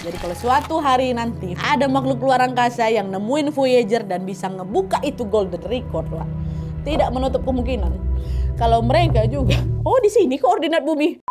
Jadi kalau suatu hari nanti ada makhluk luar angkasa yang nemuin Voyager dan bisa ngebuka itu golden record, Wak, tidak menutup kemungkinan kalau mereka juga, oh di sini koordinat bumi.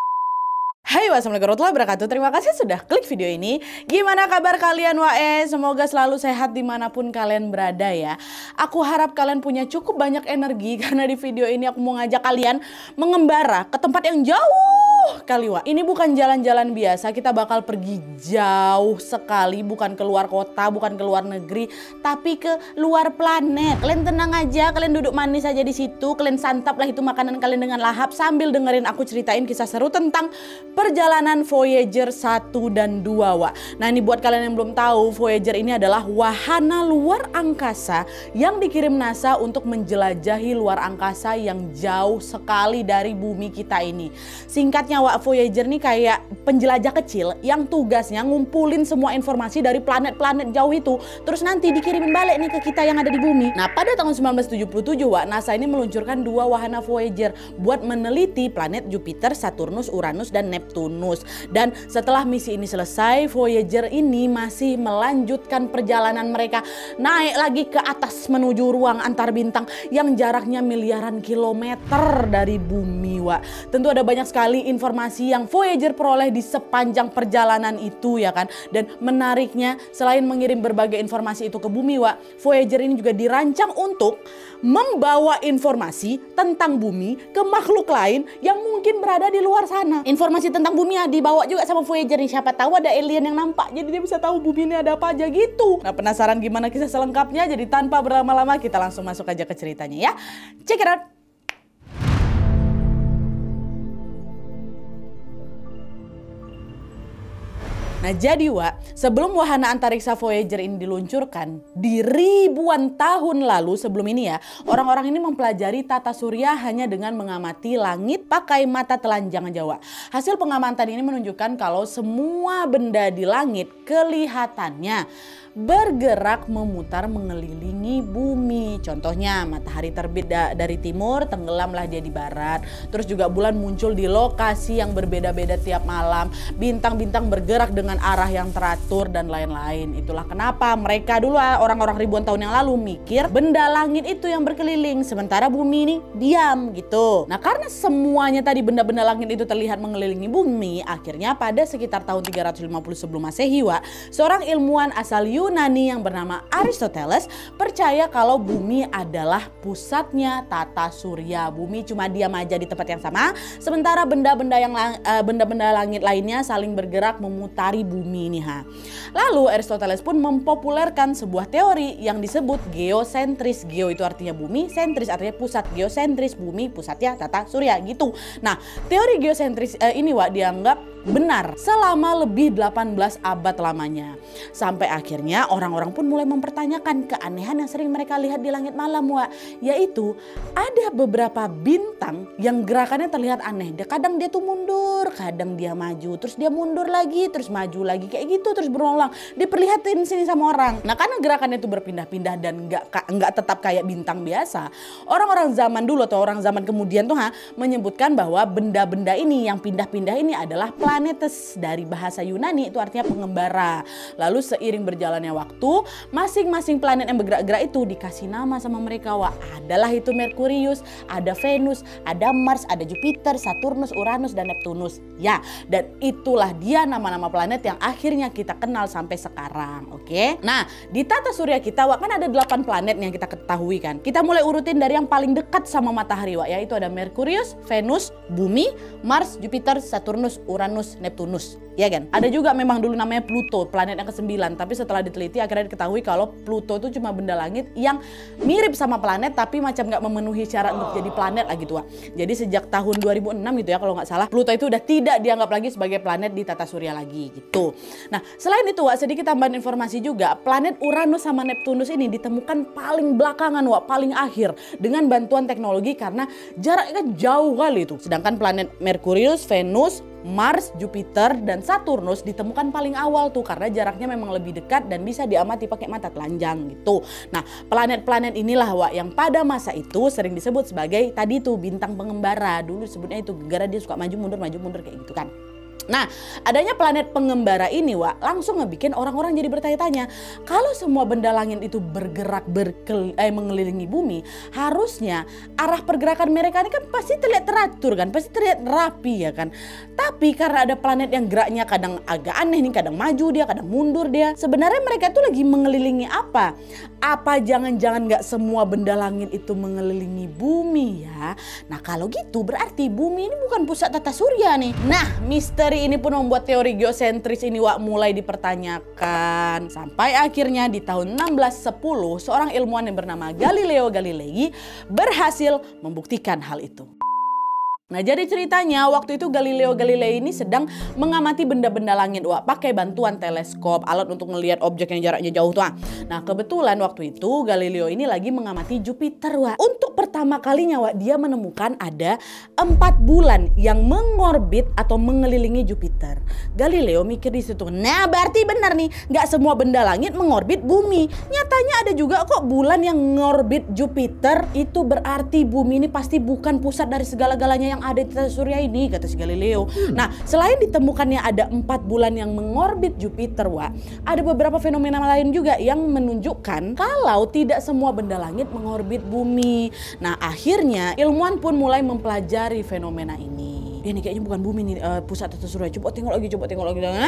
Hai, wassalamualaikum warahmatullahi wabarakatuh. Terima kasih sudah klik video ini. Gimana kabar kalian, wae? Semoga selalu sehat dimanapun kalian berada ya. Aku harap kalian punya cukup banyak energi karena di video ini aku mau ngajak kalian mengembara ke tempat yang jauh kali, Wak. Ini bukan jalan-jalan biasa, kita bakal pergi jauh sekali, bukan keluar kota, bukan ke luar negeri, tapi ke luar planet. Kalian tenang aja, kalian duduk manis aja di situ, kalian santap lah itu makanan kalian dengan lahap sambil dengerin aku ceritain kisah seru tentang perjalanan Voyager 1 dan 2, Wak. Nah, ini buat kalian yang belum tahu, Voyager ini adalah wahana luar angkasa yang dikirim NASA untuk menjelajahi luar angkasa yang jauh sekali dari bumi kita ini. Singkatnya, Wak, Voyager ini kayak penjelajah kecil yang tugasnya ngumpulin semua informasi dari planet-planet jauh itu, terus nanti dikirimin balik nih ke kita yang ada di bumi. Nah, pada tahun 1977, Wak, NASA ini meluncurkan 2 wahana Voyager buat meneliti planet Jupiter, Saturnus, Uranus, dan Neptunus. Dan setelah misi ini selesai, Voyager ini masih melanjutkan perjalanan mereka naik lagi ke atas menuju ruang antar bintang yang jaraknya miliaran kilometer dari bumi, Wak. Tentu ada banyak sekali informasi yang Voyager peroleh di sepanjang perjalanan itu ya kan. Dan menariknya, selain mengirim berbagai informasi itu ke bumi, Wak, Voyager ini juga dirancang untuk membawa informasi tentang bumi ke makhluk lain yang mungkin berada di luar sana. Informasi tentang bumi ya dibawa juga sama Voyager nih. Siapa tahu ada alien yang nampak, jadi dia bisa tahu bumi ini ada apa aja gitu. Nah, penasaran gimana kisah selengkapnya? Jadi tanpa berlama-lama kita langsung masuk aja ke ceritanya ya. Check it out. Nah, jadi, Wak, sebelum wahana antariksa Voyager ini diluncurkan di ribuan tahun lalu sebelum ini ya, orang-orang ini mempelajari tata surya hanya dengan mengamati langit pakai mata telanjang aja, Wak. Hasil pengamatan ini menunjukkan kalau semua benda di langit kelihatannya bergerak memutar mengelilingi bumi. Contohnya matahari terbit dari timur, tenggelamlah dia di barat. Terus juga bulan muncul di lokasi yang berbeda-beda tiap malam. Bintang-bintang bergerak dengan arah yang teratur dan lain-lain. Itulah kenapa mereka dulu orang-orang ribuan tahun yang lalu mikir benda langit itu yang berkeliling, sementara bumi ini diam gitu. Nah, karena semuanya tadi benda-benda langit itu terlihat mengelilingi bumi, akhirnya pada sekitar tahun 350 sebelum Masehi, Wak, seorang ilmuwan asal Yunani yang bernama Aristoteles percaya kalau bumi adalah pusatnya tata surya. Bumi cuma diam aja di tempat yang sama, sementara benda-benda langit lainnya saling bergerak memutari bumi ini. Lalu Aristoteles pun mempopulerkan sebuah teori yang disebut geosentris. Geo itu artinya bumi, sentris artinya pusat. Geosentris, bumi pusatnya tata surya gitu. Nah, teori geosentris ini, Wak, dianggap benar selama lebih 18 abad lamanya. Sampai akhirnya orang-orang pun mulai mempertanyakan keanehan yang sering mereka lihat di langit malam, Wak. Yaitu ada beberapa bintang yang gerakannya terlihat aneh. Kadang dia tuh mundur, kadang dia maju, terus dia mundur lagi, terus maju lagi, kayak gitu terus berulang. Diperlihatin sini sama orang. Nah, karena gerakannya itu berpindah-pindah dan nggak tetap kayak bintang biasa, orang-orang zaman dulu atau orang zaman kemudian tuh menyebutkan bahwa benda-benda ini yang pindah-pindah ini adalah planetes, dari bahasa Yunani itu artinya pengembara. Lalu seiring berjalannya waktu, masing-masing planet yang bergerak-gerak itu dikasih nama sama mereka, Wak. Adalah itu Merkurius, ada Venus, ada Mars, ada Jupiter, Saturnus, Uranus, dan Neptunus. Ya, dan itulah dia nama-nama planet yang akhirnya kita kenal sampai sekarang. Oke. Nah, di tata surya kita, Wak, kan ada 8 planet yang kita ketahui kan. Kita mulai urutin dari yang paling dekat sama matahari, Wak, yaitu ada Merkurius, Venus, Bumi, Mars, Jupiter, Saturnus, Uranus, Neptunus. Ya kan? Ada juga memang dulu namanya Pluto, planet yang ke-9. Tapi setelah diteliti akhirnya diketahui kalau Pluto itu cuma benda langit yang mirip sama planet tapi macam nggak memenuhi syarat untuk jadi planet lah gitu, Wak. Jadi sejak tahun 2006 gitu ya kalau nggak salah, Pluto itu udah tidak dianggap lagi sebagai planet di tata surya lagi gitu. Nah, selain itu, Wak, sedikit tambahan informasi juga, planet Uranus sama Neptunus ini ditemukan paling belakangan, Wak, paling akhir dengan bantuan teknologi karena jaraknya jauh kali itu. Sedangkan planet Merkurius, Venus, Mars, Jupiter, dan Saturnus ditemukan paling awal tuh karena jaraknya memang lebih dekat dan bisa diamati pakai mata telanjang gitu. Nah, planet-planet inilah, Wak, yang pada masa itu sering disebut sebagai tadi tuh bintang pengembara. Dulu sebutnya itu gara dia suka maju mundur kayak gitu kan. Nah, adanya planet pengembara ini, Wak, langsung ngebikin orang-orang jadi bertanya-tanya. Kalau semua benda langit itu bergerak mengelilingi bumi, harusnya arah pergerakan mereka ini kan pasti terlihat teratur kan, pasti terlihat rapi ya kan. Tapi karena ada planet yang geraknya kadang agak aneh nih, kadang maju dia, kadang mundur dia. Sebenarnya mereka tuh lagi mengelilingi apa? Apa jangan-jangan nggak semua benda langit itu mengelilingi bumi ya? Nah, kalau gitu berarti bumi ini bukan pusat tata surya nih. Nah, misteri ini pun membuat teori geosentris ini, Wak, mulai dipertanyakan. Sampai akhirnya di tahun 1610 seorang ilmuwan yang bernama Galileo Galilei berhasil membuktikan hal itu. Nah, jadi ceritanya waktu itu Galileo Galilei ini sedang mengamati benda-benda langit, Wak, pakai bantuan teleskop, alat untuk melihat objek yang jaraknya jauh tuh. Nah, kebetulan waktu itu Galileo ini lagi mengamati Jupiter, Wak. Untuk pertama kalinya, Wak, dia menemukan ada 4 bulan yang mengorbit atau mengelilingi Jupiter. Galileo mikir di situ, nah berarti benar nih, nggak semua benda langit mengorbit bumi. Nyatanya ada juga kok bulan yang mengorbit Jupiter. Itu berarti bumi ini pasti bukan pusat dari segala-galanya yang ada di tata surya ini, kata si Galileo. Nah, selain ditemukannya ada 4 bulan yang mengorbit Jupiter, Wak, ada beberapa fenomena lain juga yang menunjukkan kalau tidak semua benda langit mengorbit bumi. Nah, akhirnya ilmuwan pun mulai mempelajari fenomena ini. Ini kayaknya bukan bumi nih, pusat tata surya. Coba tengok lagi.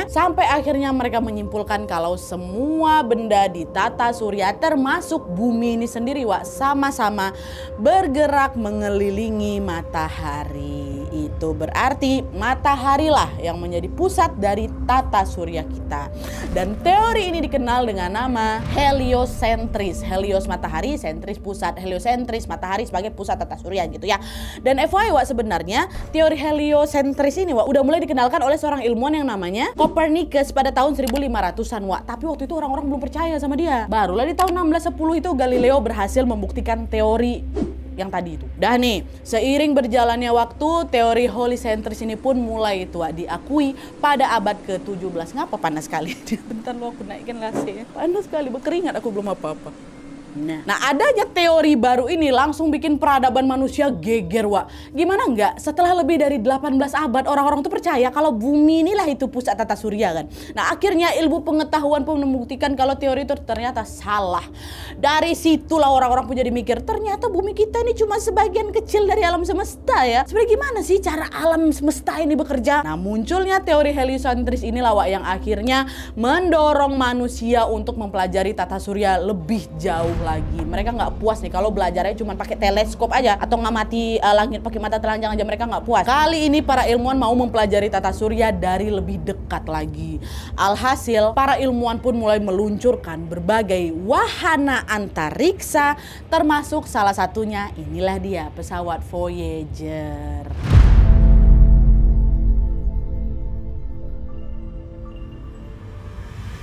Sampai akhirnya mereka menyimpulkan kalau semua benda di tata surya termasuk bumi ini sendiri, Wak, sama-sama bergerak mengelilingi matahari. Itu berarti matahari lah yang menjadi pusat dari tata surya kita. Dan teori ini dikenal dengan nama heliosentris. Helios matahari, sentris pusat. Heliosentris matahari sebagai pusat tata surya gitu ya. Dan FYI, Wak, sebenarnya teori heliosentris ini, Wak, udah mulai dikenalkan oleh seorang ilmuwan yang namanya Copernicus pada tahun 1500-an, Wak. Tapi waktu itu orang-orang belum percaya sama dia. Barulah di tahun 1610 itu Galileo berhasil membuktikan teori yang tadi itu. Dah nih, seiring berjalannya waktu, teori heliosentris ini pun mulai itu, Wak, diakui pada abad ke-17. Ngapa panas sekali? Bentar lo, aku naikkan AC. Panas sekali, berkeringat aku belum apa-apa. Nah, adanya teori baru ini langsung bikin peradaban manusia geger, Wak. Gimana enggak? Setelah lebih dari 18 abad orang-orang tuh percaya kalau bumi inilah itu pusat tata surya kan. Nah, akhirnya ilmu pengetahuan pun membuktikan kalau teori itu ternyata salah. Dari situlah orang-orang pun jadi mikir, ternyata bumi kita ini cuma sebagian kecil dari alam semesta ya. Sebenarnya gimana sih cara alam semesta ini bekerja? Nah, munculnya teori heliosentris inilah, Wak, yang akhirnya mendorong manusia untuk mempelajari tata surya lebih jauh lagi. Mereka nggak puas nih kalau belajarnya cuma pakai teleskop aja atau ngamati langit pakai mata telanjang aja, mereka nggak puas. Kali ini para ilmuwan mau mempelajari tata surya dari lebih dekat lagi. Alhasil para ilmuwan pun mulai meluncurkan berbagai wahana antariksa, termasuk salah satunya inilah dia, pesawat Voyager.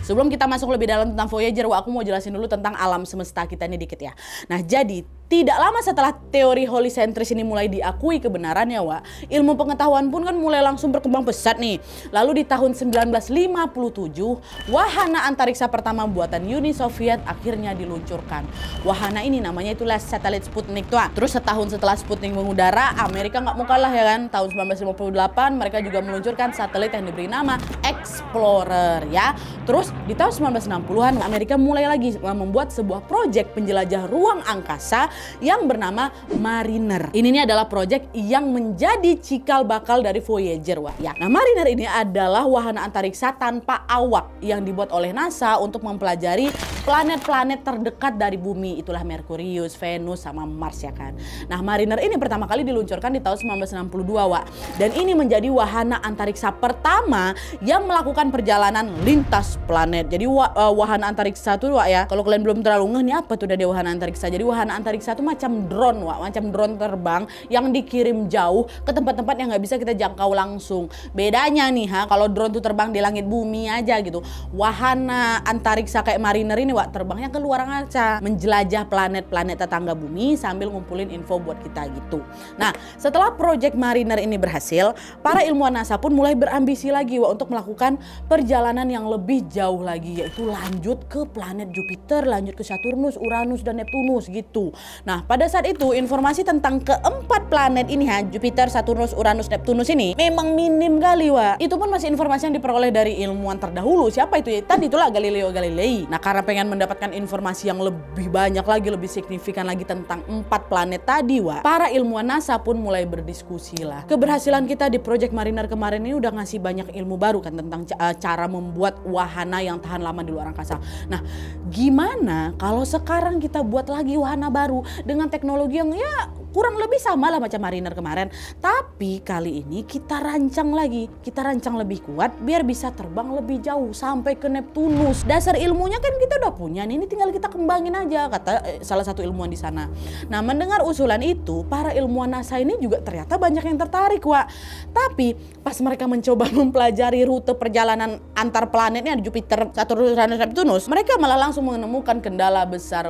Sebelum kita masuk lebih dalam tentang Voyager, Wak, aku mau jelasin dulu tentang alam semesta kita ini dikit ya. Nah, jadi tidak lama setelah teori heliosentris ini mulai diakui kebenarannya, Wak, ilmu pengetahuan pun kan mulai langsung berkembang pesat nih. Lalu di tahun 1957, wahana antariksa pertama buatan Uni Soviet akhirnya diluncurkan. Wahana ini namanya itulah satelit Sputnik tuh. Terus setahun setelah Sputnik mengudara, Amerika nggak mau kalah ya kan. Tahun 1958 mereka juga meluncurkan satelit yang diberi nama Explorer ya. Terus di tahun 1960-an Amerika mulai lagi membuat sebuah proyek penjelajah ruang angkasa yang bernama Mariner. Ini adalah proyek yang menjadi cikal bakal dari Voyager, Wak, ya. Nah, Mariner ini adalah wahana antariksa tanpa awak yang dibuat oleh NASA untuk mempelajari planet-planet terdekat dari bumi. Itulah Merkurius, Venus, sama Mars ya kan. Nah, Mariner ini pertama kali diluncurkan di tahun 1962, Wak. Dan ini menjadi wahana antariksa pertama yang melakukan perjalanan lintas planet. Jadi wahana antariksa tuh, Wak, ya. Kalau kalian belum terlalu ngeh nih apa tuh dari wahana antariksa. Jadi wahana antariksa itu macam drone, Wak, macam drone terbang yang dikirim jauh ke tempat-tempat yang nggak bisa kita jangkau langsung. Bedanya nih, kalau drone tuh terbang di langit bumi aja gitu. Wahana antariksa kayak Mariner ini, Wak, Wak, terbangnya ke luar angkasa, menjelajah planet-planet tetangga bumi sambil ngumpulin info buat kita gitu. Nah, setelah Project Mariner ini berhasil, para ilmuwan NASA pun mulai berambisi lagi Wak untuk melakukan perjalanan yang lebih jauh lagi, yaitu lanjut ke planet Jupiter, lanjut ke Saturnus, Uranus, dan Neptunus gitu. Nah, pada saat itu informasi tentang keempat planet ini Jupiter, Saturnus, Uranus, Neptunus ini memang minim kali Wak. Itu pun masih informasi yang diperoleh dari ilmuwan terdahulu. Siapa itu ya? Tadi itulah Galileo Galilei. Nah, karena pengen mendapatkan informasi yang lebih banyak lagi, lebih signifikan lagi tentang 4 planet tadi Wak, para ilmuwan NASA pun mulai berdiskusi lah. Keberhasilan kita di Project Mariner kemarin ini udah ngasih banyak ilmu baru kan tentang cara membuat wahana yang tahan lama di luar angkasa. Nah, gimana kalau sekarang kita buat lagi wahana baru dengan teknologi yang ya kurang lebih sama lah macam Mariner kemarin, tapi kali ini kita rancang lagi, kita rancang lebih kuat biar bisa terbang lebih jauh sampai ke Neptunus. Dasar ilmunya kan kita udah punya nih, ini tinggal kita kembangin aja, kata salah satu ilmuwan di sana. Nah, mendengar usulan itu, para ilmuwan NASA ini juga ternyata banyak yang tertarik Wak. Tapi pas mereka mencoba mempelajari rute perjalanan antar planetnya di Jupiter, Saturnus, Uranus, Neptunus, mereka malah langsung menemukan kendala besar.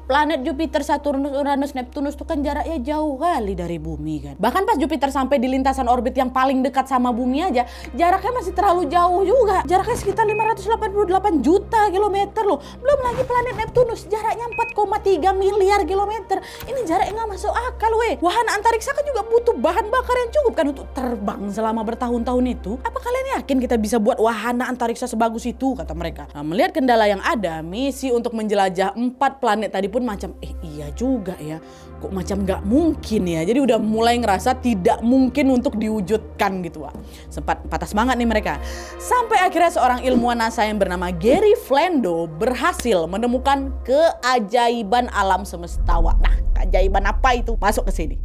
Planet Jupiter, Saturnus, Uranus, Neptunus itu kan jaraknya jauh kali dari bumi kan. Bahkan pas Jupiter sampai di lintasan orbit yang paling dekat sama bumi aja, jaraknya masih terlalu jauh juga. Jaraknya sekitar 588 juta kilometer loh. Belum lagi planet Neptunus, jaraknya 4,3 miliar kilometer. Ini jaraknya nggak masuk akal Wahana antariksa kan juga butuh bahan bakar yang cukup kan untuk terbang selama bertahun-tahun itu. Apa kalian yakin kita bisa buat wahana antariksa sebagus itu, kata mereka. Nah, melihat kendala yang ada, misi untuk menjelajah 4 planet tadi pun macam iya juga ya, kok macam nggak mungkin ya. Jadi udah mulai ngerasa tidak mungkin untuk diwujudkan gitu Wak. Sempat patah semangat nih mereka. Sampai akhirnya seorang ilmuwan NASA yang bernama Gary Flando berhasil menemukan keajaiban alam semesta Wak. Nah, keajaiban apa itu? Masuk ke sini.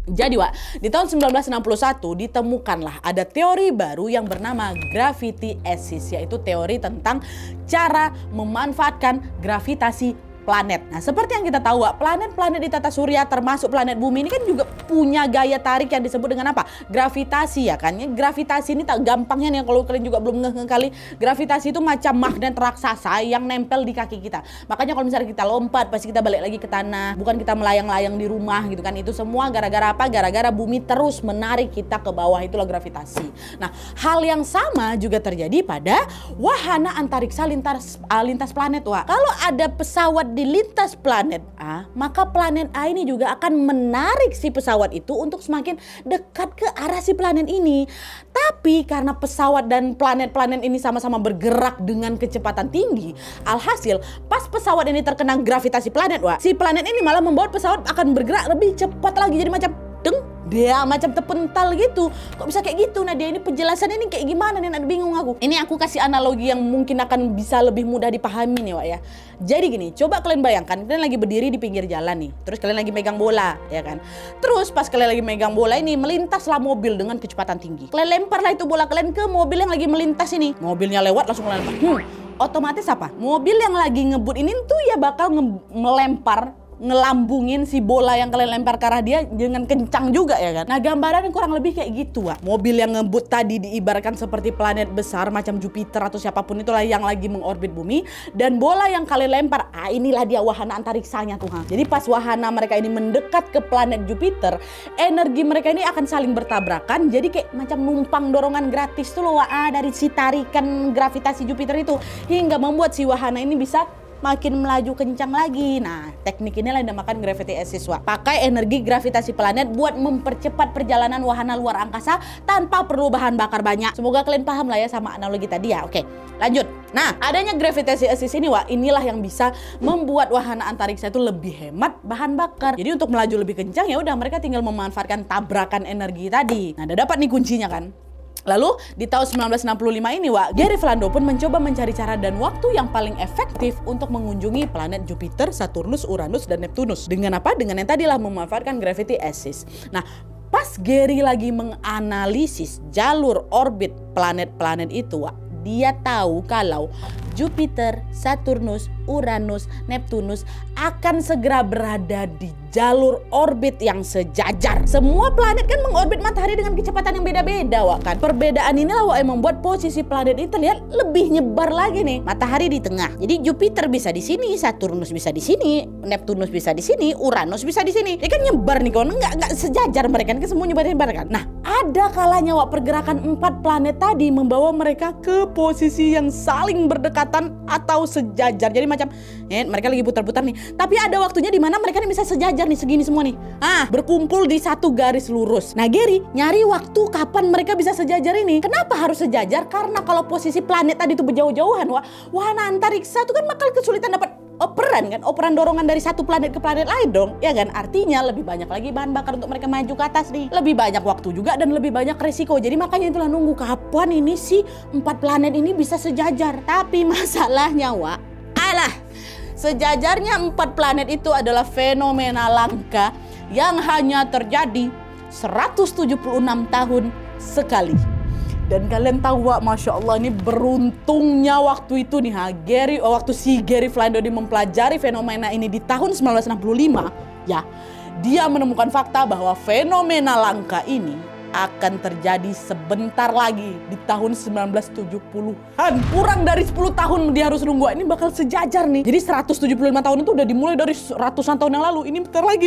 Jadi Wak, di tahun 1961 ditemukanlah ada teori baru yang bernama gravity axis, yaitu teori tentang cara memanfaatkan gravitasi planet. Nah, seperti yang kita tahu Wak, planet-planet di tata surya termasuk planet bumi ini kan juga punya gaya tarik yang disebut dengan apa? Gravitasi ya kan. Gravitasi ini tak gampangnya nih kalau kalian juga belum ngeh kali. Gravitasi itu macam magnet raksasa yang nempel di kaki kita. Makanya kalau misalnya kita lompat pasti kita balik lagi ke tanah. Bukan kita melayang-layang di rumah gitu kan. Itu semua gara-gara apa? Gara-gara bumi terus menarik kita ke bawah, itulah gravitasi. Nah, hal yang sama juga terjadi pada wahana antariksa lintas planet Wak. Kalau ada pesawat di lintas planet A, maka planet A ini juga akan menarik si pesawat itu untuk semakin dekat ke arah si planet ini. Tapi karena pesawat dan planet-planet ini sama-sama bergerak dengan kecepatan tinggi, alhasil pas pesawat ini terkena gravitasi planet Wak, si planet ini malah membuat pesawat akan bergerak lebih cepat lagi. Jadi macam dia macam terpental gitu. Kok bisa kayak gitu? Nah, dia ini penjelasan ini kayak gimana nih? Bingung aku. Ini aku kasih analogi yang mungkin akan bisa lebih mudah dipahami nih Wak ya. Jadi gini, coba kalian bayangkan kalian lagi berdiri di pinggir jalan nih. Terus kalian lagi megang bola, ya kan? Terus pas kalian lagi megang bola ini, melintaslah mobil dengan kecepatan tinggi. Kalian lemparlah itu bola kalian ke mobil yang lagi melintas ini. Mobilnya lewat langsung lempar. Otomatis apa? Mobil yang lagi ngebut ini tuh ya bakal ngelambungin si bola yang kalian lempar ke arah dia dengan kencang juga ya kan. Nah, gambaran kurang lebih kayak gitu Wak. Mobil yang ngebut tadi diibaratkan seperti planet besar macam Jupiter atau siapapun itulah yang lagi mengorbit bumi, dan bola yang kalian lempar, inilah dia wahana antariksanya tuh. Jadi pas wahana mereka ini mendekat ke planet Jupiter, energi mereka ini akan saling bertabrakan, jadi kayak macam numpang dorongan gratis tuh loh Wak, dari si tarikan gravitasi Jupiter itu, hingga membuat si wahana ini bisa makin melaju kencang lagi. Nah, teknik inilah yang dinamakan gravity axis Wak. Pakai energi gravitasi planet buat mempercepat perjalanan wahana luar angkasa tanpa perlu bahan bakar banyak. Semoga kalian paham lah ya sama analogi tadi ya. Oke, lanjut. Nah, adanya gravity axis ini Wak, inilah yang bisa membuat wahana antariksa itu lebih hemat bahan bakar. Jadi untuk melaju lebih kencang ya udah mereka tinggal memanfaatkan tabrakan energi tadi. Nah, udah dapat nih kuncinya kan. Lalu di tahun 1965 ini Wak, Gary Flando pun mencoba mencari cara dan waktu yang paling efektif untuk mengunjungi planet Jupiter, Saturnus, Uranus, dan Neptunus. Dengan apa? Dengan yang tadilah memanfaatkan gravity axis. Nah, pas Gary lagi menganalisis jalur orbit planet-planet itu Wak, dia tahu kalau Jupiter, Saturnus, Uranus, Neptunus akan segera berada di jalur orbit yang sejajar. Semua planet kan mengorbit matahari dengan kecepatan yang beda-beda, Wak, kan. Perbedaan inilah Wak, yang membuat posisi planet ini terlihat lebih nyebar lagi nih. Matahari di tengah. Jadi Jupiter bisa di sini, Saturnus bisa di sini, Neptunus bisa di sini, Uranus bisa di sini. Ini kan nyebar nih, kawan. Nggak sejajar mereka kan, semua nyebar kan. Nah, ada kalanya Wak, pergerakan 4 planet tadi membawa mereka ke posisi yang saling berdekatan atau sejajar. Jadi macam mereka lagi putar-putar nih. Tapi ada waktunya di mana mereka nih bisa sejajar nih, segini semua nih. Berkumpul di satu garis lurus. Nah, Gary nyari waktu kapan mereka bisa sejajar ini. Kenapa harus sejajar? Karena kalau posisi planet tadi itu berjauh-jauhan, wahana antariksa itu kan bakal kesulitan dapat operan dorongan dari satu planet ke planet lain dong, ya kan? Artinya lebih banyak lagi bahan bakar untuk mereka maju ke atas nih. Lebih banyak waktu juga dan lebih banyak resiko. Jadi makanya itulah nunggu kapan ini sih 4 planet ini bisa sejajar. Tapi masalahnya, sejajarnya 4 planet itu adalah fenomena langka yang hanya terjadi 176 tahun sekali. Dan kalian tahu, Wak, Masya Allah, ini beruntungnya waktu itu nih, waktu si Gary Flaherty mempelajari fenomena ini di tahun 1965, ya, dia menemukan fakta bahwa fenomena langka ini akan terjadi sebentar lagi di tahun 1970-an. Kurang dari 10 tahun dia harus nunggu. Ini bakal sejajar nih. Jadi 175 tahun itu udah dimulai dari ratusan tahun yang lalu. Ini bentar lagi.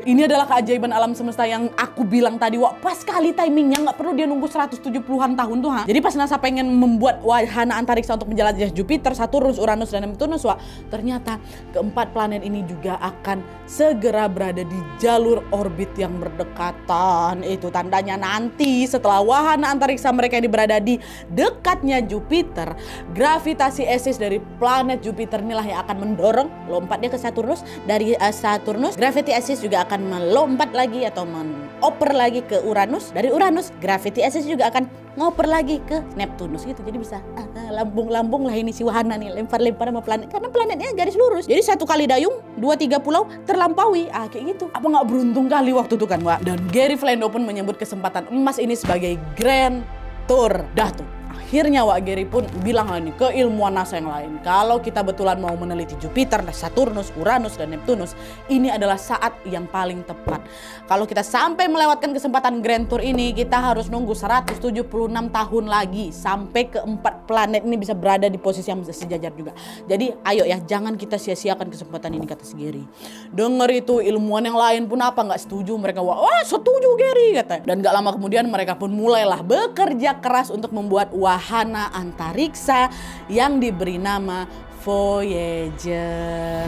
Ini adalah keajaiban alam semesta yang aku bilang tadi, Wak. Pas kali timingnya, nggak perlu dia nunggu 170-an tahun tuh. Jadi pas NASA pengen membuat wahana antariksa untuk menjelajah Jupiter, Saturnus, Uranus, dan Neptunus, Wak, ternyata keempat planet ini juga akan segera berada di jalur orbit yang berdekatan. Itu tandanya nanti setelah wahana antariksa mereka ini berada di dekatnya Jupiter, gravitasi esis dari planet Jupiter inilah yang akan mendorong lompat dia ke Saturnus. Dari Saturnus, gravity esis juga akan melompat lagi atau mengoper lagi ke Uranus. Dari Uranus, gravity esis juga akan ngoper lagi ke Neptunus gitu. Jadi bisa lambung-lambung lah ini si wahana nih, lempar-lempar sama planet. Karena planetnya garis lurus. Jadi satu kali dayung, 2-3 pulau terlampaui. Kayak gitu. Apa nggak beruntung kali waktu itu kan, Wak? Dan Gary Flaherty pun menyebut kesempatan emas ini sebagai Grand Tour. Dah tuh. Akhirnya Wak, Gary pun bilang nih ke ilmuwan NASA yang lain, kalau kita betulan mau meneliti Jupiter, Saturnus, Uranus, dan Neptunus, ini adalah saat yang paling tepat. Kalau kita sampai melewatkan kesempatan Grand Tour ini, kita harus nunggu 176 tahun lagi sampai keempat planet ini bisa berada di posisi yang sejajar juga. Jadi ayo ya, jangan kita sia-siakan kesempatan ini, kata si Gary. Dengar itu, ilmuwan yang lain pun nggak setuju. Mereka wah setuju Gary, katanya. Dan gak lama kemudian mereka pun mulailah bekerja keras untuk membuat wahana antariksa yang diberi nama Voyager.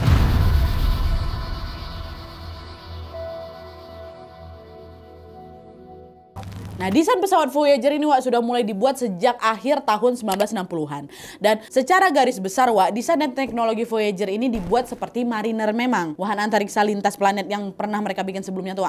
Nah, desain pesawat Voyager ini, Wak, sudah mulai dibuat sejak akhir tahun 1960-an. Dan secara garis besar, Wak, desain dan teknologi Voyager ini dibuat seperti Mariner memang. Wahana antariksa lintas planet yang pernah mereka bikin sebelumnya tuh.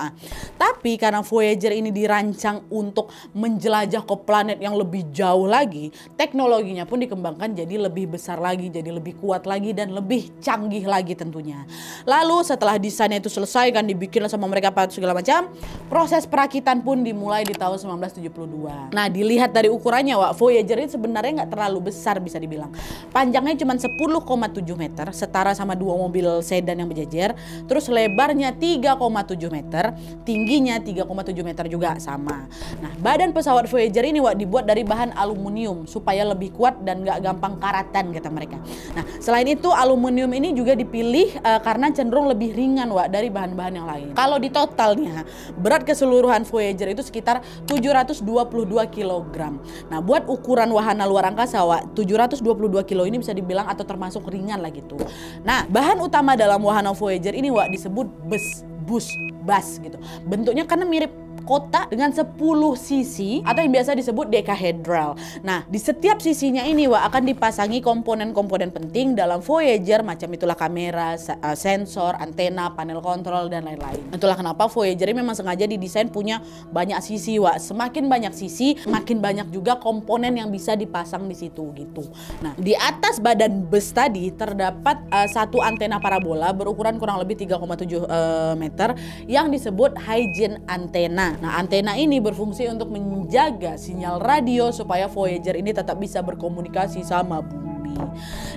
Tapi karena Voyager ini dirancang untuk menjelajah ke planet yang lebih jauh lagi, teknologinya pun dikembangkan jadi lebih besar lagi, jadi lebih kuat lagi, dan lebih canggih lagi tentunya. Lalu setelah desainnya itu selesai kan, dibikin sama mereka segala macam, proses perakitan pun dimulai di tahun 1972. Nah, dilihat dari ukurannya, Wak, Voyager ini sebenarnya nggak terlalu besar bisa dibilang. Panjangnya cuma 10,7 meter, setara sama 2 mobil sedan yang berjejer. Terus lebarnya 3,7 meter, tingginya 3,7 meter juga sama. Nah, badan pesawat Voyager ini, Wak, dibuat dari bahan aluminium supaya lebih kuat dan nggak gampang karatan, kata mereka. Nah, selain itu aluminium ini juga dipilih karena cenderung lebih ringan, Wak, dari bahan-bahan yang lain. Kalau di totalnya, berat keseluruhan Voyager itu sekitar 722 kg. Nah, buat ukuran wahana luar angkasa, Wak, 722 kilo ini bisa dibilang atau termasuk ringan lah gitu. Nah, bahan utama dalam wahana Voyager ini, Wak, disebut bus gitu. Bentuknya karena mirip kotak dengan 10 sisi atau yang biasa disebut dekahedral. Nah, di setiap sisinya ini, Wak, akan dipasangi komponen-komponen penting dalam Voyager, macam itulah kamera, sensor, antena, panel kontrol, dan lain-lain. Itulah kenapa Voyager ini memang sengaja didesain punya banyak sisi, Wak. Semakin banyak sisi, makin banyak juga komponen yang bisa dipasang di situ gitu. Nah, di atas badan bus tadi terdapat satu antena parabola berukuran kurang lebih 3,7 meter yang disebut hygiene antena. Nah, antena ini berfungsi untuk menjaga sinyal radio supaya Voyager ini tetap bisa berkomunikasi sama bumi. bumi.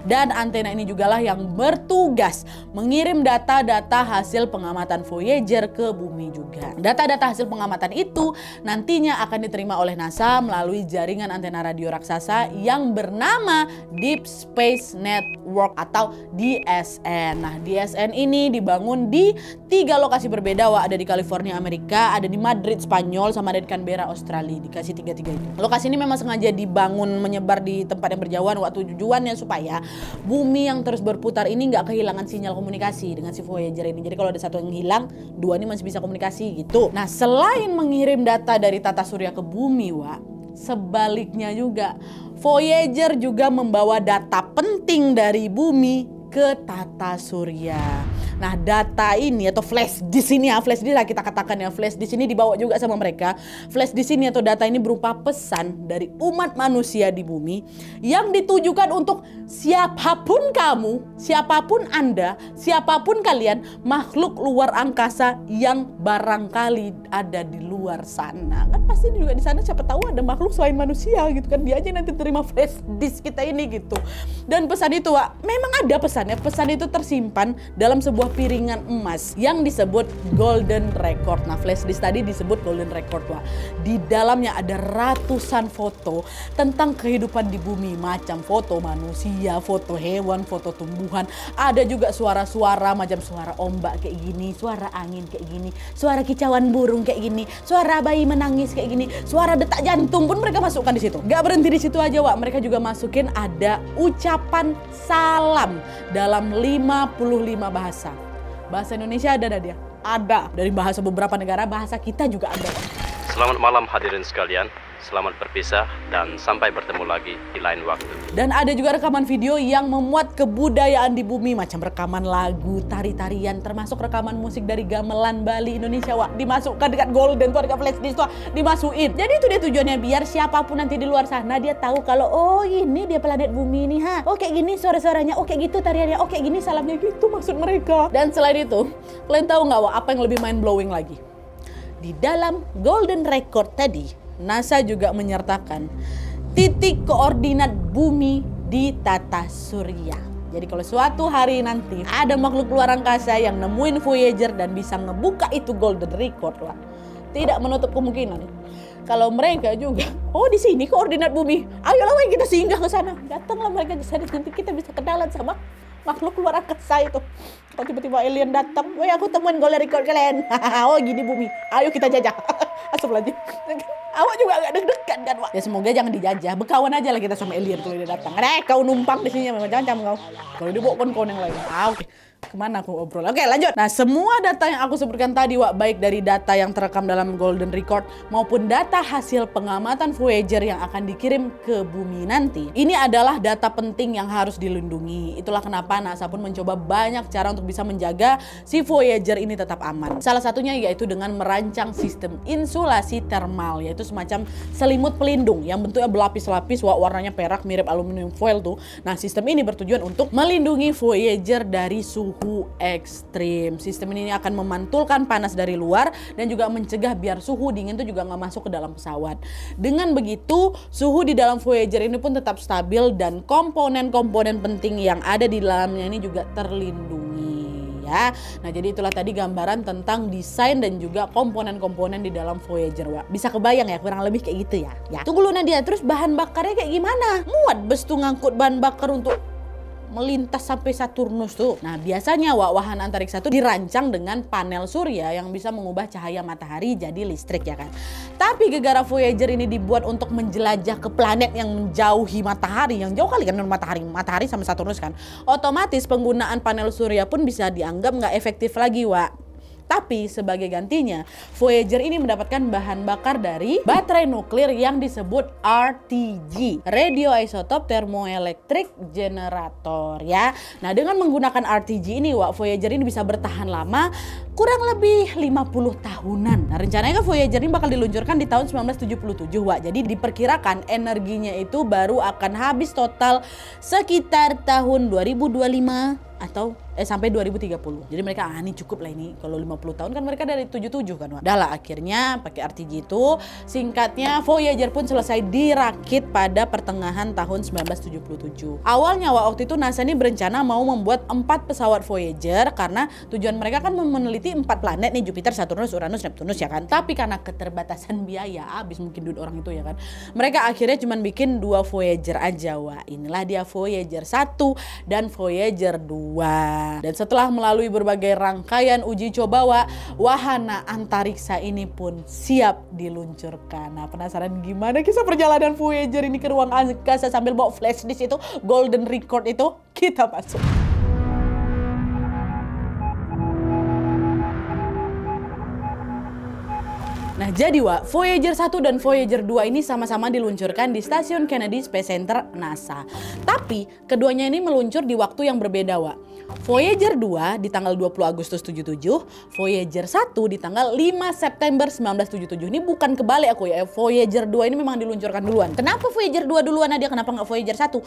Dan antena ini jugalah yang bertugas mengirim data-data hasil pengamatan Voyager ke bumi juga. Data-data hasil pengamatan itu nantinya akan diterima oleh NASA melalui jaringan antena radio raksasa yang bernama Deep Space Network atau DSN. Nah, DSN ini dibangun di 3 lokasi berbeda, ada di California, Amerika, ada di Madrid, Spanyol, sama ada di Canberra, Australia. Dikasih 3 itu. Lokasi ini memang sengaja dibangun menyebar di tempat yang berjauhan, tujuannya supaya bumi yang terus berputar ini nggak kehilangan sinyal komunikasi dengan si Voyager ini. Jadi kalau ada satu yang hilang, 2 ini masih bisa komunikasi gitu. Nah, selain mengirim data dari tata surya ke bumi, sebaliknya juga Voyager juga membawa data penting dari bumi ke tata surya. Nah, data ini atau flash disk ini flash disk lah kita katakan flash disk ini dibawa juga sama mereka. Flash disk ini atau data ini berupa pesan dari umat manusia di bumi yang ditujukan untuk siapapun kamu, siapapun Anda, siapapun kalian, makhluk luar angkasa yang barangkali ada di luar sana. Kan pasti juga di sana siapa tahu ada makhluk selain manusia gitu kan. Dia aja nanti terima flash disk kita ini gitu. Dan pesan itu memang ada pesannya. Pesan itu tersimpan dalam sebuah piringan emas yang disebut golden record. Nah, flash disk tadi disebut golden record, Di dalamnya ada ratusan foto tentang kehidupan di bumi, macam foto manusia, foto hewan, foto tumbuhan. Ada juga suara-suara macam suara ombak kayak gini, suara angin kayak gini, suara kicauan burung kayak gini, suara bayi menangis kayak gini, suara detak jantung pun mereka masukkan di situ. Gak berhenti di situ aja, mereka juga masukin ada ucapan salam dalam 55 bahasa. Bahasa Indonesia ada dia? Ada. Dari bahasa beberapa negara, bahasa kita juga ada. Selamat malam hadirin sekalian. Selamat berpisah dan sampai bertemu lagi di lain waktu. Dan ada juga rekaman video yang memuat kebudayaan di bumi, macam rekaman lagu, tari-tarian, termasuk rekaman musik dari gamelan Bali Indonesia, dimasukkan dekat golden tuh, dekat flash disk tuh, dimasukin. Jadi itu dia tujuannya, biar siapapun nanti di luar sana dia tahu kalau oh ini dia planet bumi ini, oh kayak gini suara-suaranya, oh kayak gitu tariannya, oh kayak gini salamnya, gitu maksud mereka. Dan selain itu, kalian tahu nggak apa yang lebih mind blowing lagi? Di dalam golden record tadi, NASA juga menyertakan titik koordinat bumi di tata surya. Jadi kalau suatu hari nanti ada makhluk luar angkasa yang nemuin Voyager dan bisa ngebuka itu golden record, tidak menutup kemungkinan kalau mereka juga, oh di sini koordinat bumi, ayolah kita singgah ke sana. Datanglah mereka ke sana, nanti kita bisa kenalan sama makhluk luar angkasa itu. Kalau tiba-tiba alien datang, aku temuin golden record kalian. Oh gini bumi, ayo kita jajah. Astagfirullahaladzim. Awak juga agak deg-degan kan, Ya semoga jangan dijajah. Berkawan aja lah kita sama alien kalau dia datang. Kau numpang di sini, jangan kau. Kalau dia bawa kon-kon yang lain. Oke. Kemana aku obrol? Oke, lanjut. Nah, semua data yang aku sebutkan tadi, baik dari data yang terekam dalam golden record maupun data hasil pengamatan Voyager yang akan dikirim ke bumi nanti, ini adalah data penting yang harus dilindungi. Itulah kenapa NASA pun mencoba banyak cara untuk bisa menjaga si Voyager ini tetap aman. Salah satunya yaitu dengan merancang sistem insulasi thermal, yaitu semacam selimut pelindung yang bentuknya berlapis-lapis, warnanya perak mirip aluminium foil tuh. Nah, sistem ini bertujuan untuk melindungi Voyager dari suhu ekstrim. Sistem ini akan memantulkan panas dari luar dan juga mencegah biar suhu dingin itu juga nggak masuk ke dalam pesawat. Dengan begitu, suhu di dalam Voyager ini pun tetap stabil dan komponen-komponen penting yang ada di dalamnya ini juga terlindungi. Ya. Nah, jadi itulah tadi gambaran tentang desain dan juga komponen-komponen di dalam Voyager, Bisa kebayang ya, kurang lebih kayak gitu ya. Tunggu lu Nadia, terus bahan bakarnya kayak gimana? Muat bus tuh ngangkut bahan bakar untuk melintas sampai Saturnus tuh. Nah, biasanya wahana antariksa itu dirancang dengan panel surya yang bisa mengubah cahaya matahari jadi listrik, ya kan. Tapi gara-gara Voyager ini dibuat untuk menjelajah ke planet yang menjauhi matahari, yang jauh kali kan matahari sama Saturnus kan. Otomatis penggunaan panel surya pun bisa dianggap nggak efektif lagi, Tapi sebagai gantinya, Voyager ini mendapatkan bahan bakar dari baterai nuklir yang disebut RTG, Radioisotope Thermoelectric Generator, ya. Nah, dengan menggunakan RTG ini, Voyager ini bisa bertahan lama, kurang lebih 50 tahunan. Nah, rencananya kan Voyager ini bakal diluncurkan di tahun 1977, Jadi diperkirakan energinya itu baru akan habis total sekitar tahun 2025 atau sampai 2030. Jadi mereka ini cukup lah ini kalau 50 tahun kan mereka dari 77 kan. Udah lah akhirnya pakai RTG itu. Singkatnya Voyager pun selesai dirakit pada pertengahan tahun 1977. Awalnya waktu itu NASA ini berencana mau membuat 4 pesawat Voyager karena tujuan mereka kan meneliti 4 planet nih, Jupiter, Saturnus, Uranus, Neptunus ya kan. Tapi karena keterbatasan biaya, habis mungkin duit orang itu ya kan. Mereka akhirnya cuma bikin 2 Voyager aja. Wah, inilah dia Voyager 1 dan Voyager 2. Dan setelah melalui berbagai rangkaian uji coba, wahana antariksa ini pun siap diluncurkan. Nah, penasaran gimana kisah perjalanan Voyager ini ke ruang angkasa sambil bawa flash disk itu, golden record itu? Kita masuk. Nah jadi Voyager 1 dan Voyager 2 ini sama-sama diluncurkan di Stasiun Kennedy Space Center NASA. Tapi keduanya ini meluncur di waktu yang berbeda Voyager 2 di tanggal 20 Agustus 77, Voyager 1 di tanggal 5 September 1977. Ini bukan kebalik aku ya, Voyager 2 ini memang diluncurkan duluan. Kenapa Voyager 2 duluan Nadia, kenapa nggak Voyager 1?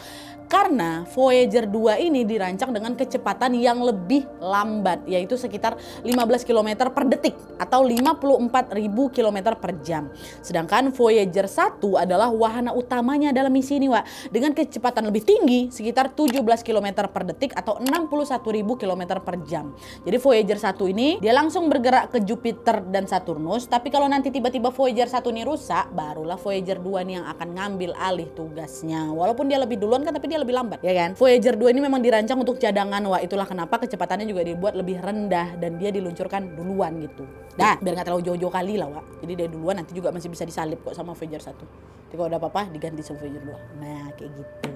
Karena Voyager 2 ini dirancang dengan kecepatan yang lebih lambat, yaitu sekitar 15 km per detik atau 54.000 km per jam. Sedangkan Voyager 1 adalah wahana utamanya dalam misi ini dengan kecepatan lebih tinggi sekitar 17 km per detik atau 61.000 km per jam. Jadi Voyager 1 ini dia langsung bergerak ke Jupiter dan Saturnus, tapi kalau nanti tiba-tiba Voyager 1 ini rusak, barulah Voyager 2 ini yang akan ngambil alih tugasnya. Walaupun dia lebih duluan kan, tapi dia lebih lambat ya kan. Voyager 2 ini memang dirancang untuk cadangan itulah kenapa kecepatannya juga dibuat lebih rendah dan dia diluncurkan duluan gitu. Nah, biar nggak terlalu jauh-jauh kali lah Jadi dari duluan nanti juga masih bisa disalip kok sama Voyager 1. Jadi kalau ada apa-apa diganti sama Voyager 2. Nah kayak gitu.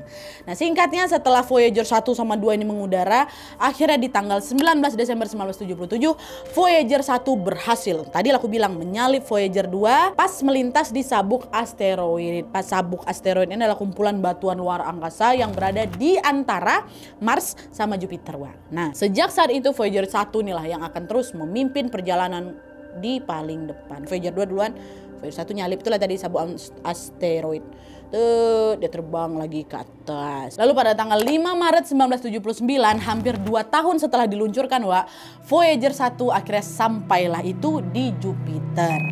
Nah singkatnya setelah Voyager 1 sama 2 ini mengudara, akhirnya di tanggal 19 Desember 1977 Voyager 1 berhasil. Tadi aku bilang menyalip Voyager 2 pas melintas di sabuk asteroid. Pas sabuk asteroid ini adalah kumpulan batuan luar angkasa yang berada di antara Mars sama Jupiter. Nah sejak saat itu Voyager 1 inilah yang akan terus memimpin perjalanan di paling depan. Voyager 2 duluan, Voyager 1 nyalip itulah tadi sabuk asteroid. Tuh, dia terbang lagi ke atas. Lalu pada tanggal 5 Maret 1979, hampir 2 tahun setelah diluncurkan Voyager 1 akhirnya sampailah itu di Jupiter.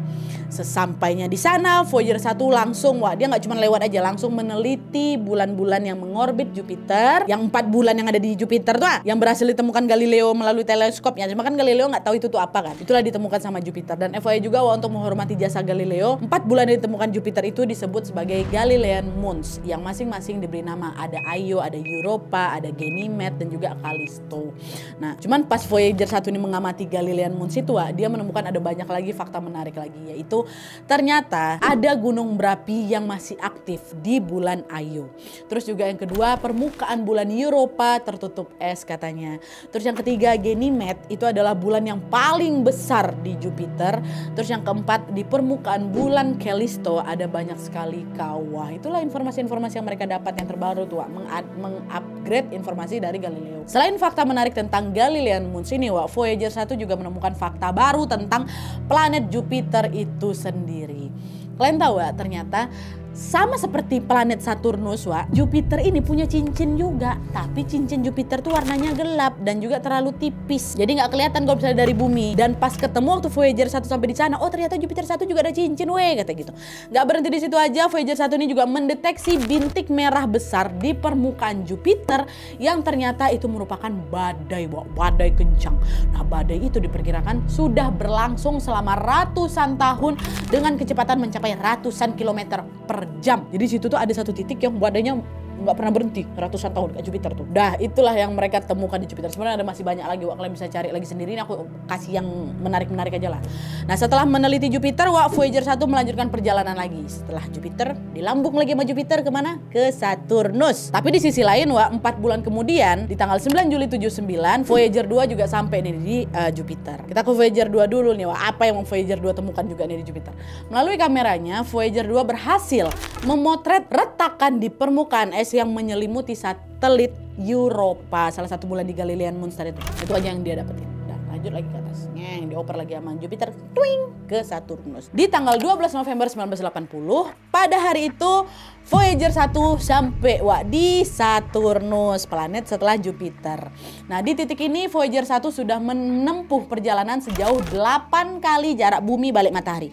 Sesampainya di sana, Voyager 1 langsung dia nggak cuma lewat aja, langsung meneliti bulan-bulan yang mengorbit Jupiter. Yang 4 bulan yang ada di Jupiter tuh yang berhasil ditemukan Galileo melalui teleskopnya. Cuma kan Galileo nggak tahu itu tuh apa kan. Itulah ditemukan sama Jupiter. Dan FYI juga untuk menghormati jasa Galileo, 4 bulan yang ditemukan Jupiter itu disebut sebagai Galilean Moons, yang masing-masing diberi nama. Ada Io, ada Europa, ada Ganymede, dan juga Callisto. Nah, cuman pas Voyager 1 ini mengamati Galilean Moons itu dia menemukan ada banyak lagi fakta menarik lagi, yaitu ternyata ada gunung berapi yang masih aktif di bulan Io. Terus juga yang kedua, permukaan bulan Europa tertutup es katanya. Terus yang ketiga, Ganymede itu adalah bulan yang paling besar di Jupiter. Terus yang keempat, di permukaan bulan Callisto ada banyak sekali kawah. Itulah informasi-informasi yang mereka dapat yang terbaru tuh, mengupgrade informasi dari Galileo. Selain fakta menarik tentang Galilean Moons ini, Voyager 1 juga menemukan fakta baru tentang planet Jupiter itu sendiri. Kalian tahu ternyata sama seperti planet Saturnus, Jupiter ini punya cincin juga. Tapi cincin Jupiter tuh warnanya gelap dan juga terlalu tipis. Jadi nggak kelihatan kalau misalnya dari bumi. Dan pas ketemu waktu Voyager 1 sampai di sana, oh ternyata Jupiter 1 juga ada cincin, kata gitu. Nggak berhenti di situ aja, Voyager 1 ini juga mendeteksi bintik merah besar di permukaan Jupiter yang ternyata itu merupakan badai, badai kencang. Nah, badai itu diperkirakan sudah berlangsung selama ratusan tahun dengan kecepatan mencapai ratusan kilometer per jam. Jadi situ tuh ada satu titik yang badainya nggak pernah berhenti ratusan tahun kayak Jupiter tuh. Dah itulah yang mereka temukan di Jupiter. Sebenarnya ada masih banyak lagi, kalian bisa cari lagi sendiri. Ini aku kasih yang menarik-menarik aja lah. Nah setelah meneliti Jupiter, Voyager 1 melanjutkan perjalanan lagi. Setelah Jupiter, dilambung lagi sama Jupiter kemana? Ke Saturnus. Tapi di sisi lain 4 bulan kemudian, di tanggal 9 Juli 79, Voyager 2 juga sampai nih di Jupiter. Kita ke Voyager 2 dulu nih, apa yang Voyager 2 temukan juga nih di Jupiter. Melalui kameranya, Voyager 2 berhasil memotret retakan di permukaan es yang menyelimuti satelit Europa, salah satu bulan di Galilean Moons tadi itu. Itu aja yang dia dapetin. Nah, lanjut lagi ke atas, dioper lagi sama Jupiter, twing, ke Saturnus. Di tanggal 12 November 1980, pada hari itu Voyager 1 sampai di Saturnus, planet setelah Jupiter. Nah, di titik ini Voyager 1 sudah menempuh perjalanan sejauh 8 kali jarak bumi balik matahari.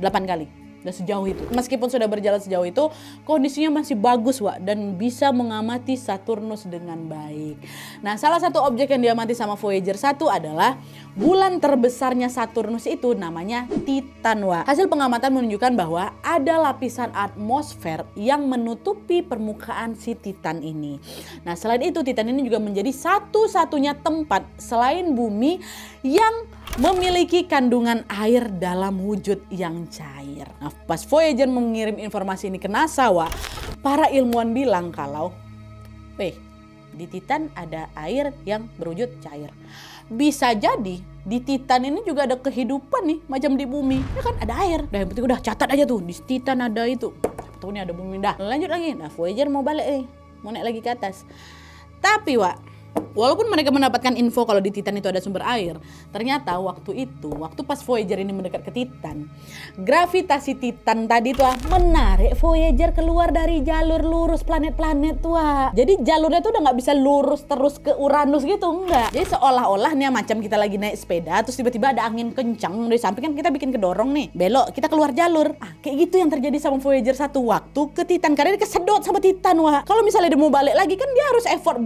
8 kali. Dan sejauh itu, meskipun sudah berjalan sejauh itu, kondisinya masih bagus dan bisa mengamati Saturnus dengan baik. Nah, salah satu objek yang diamati sama Voyager 1 adalah bulan terbesarnya Saturnus itu namanya Titan Hasil pengamatan menunjukkan bahwa ada lapisan atmosfer yang menutupi permukaan si Titan ini. Nah, selain itu Titan ini juga menjadi satu-satunya tempat selain bumi yang memiliki kandungan air dalam wujud yang cair. Nah, pas Voyager mengirim informasi ini ke NASA, para ilmuwan bilang kalau, di Titan ada air yang berwujud cair. Bisa jadi di Titan ini juga ada kehidupan nih, macam di bumi. Ya kan ada air. Nah, yang penting udah catat aja tuh, di Titan ada itu. Tuh ini ada bumi. Dah, lanjut lagi. Nah, Voyager mau balik mau naik lagi ke atas. Tapi walaupun mereka mendapatkan info kalau di Titan itu ada sumber air, ternyata waktu pas Voyager ini mendekat ke Titan, gravitasi Titan tadi menarik Voyager keluar dari jalur lurus planet-planet Jadi jalurnya tuh udah nggak bisa lurus terus ke Uranus gitu, enggak. Jadi seolah-olah nih macam kita lagi naik sepeda, terus tiba-tiba ada angin kencang dari samping, kan kita bikin kedorong nih, belok, kita keluar jalur. Kayak gitu yang terjadi sama Voyager 1 waktu ke Titan, karena dia kesedot sama Titan Kalau misalnya dia mau balik lagi kan dia harus effort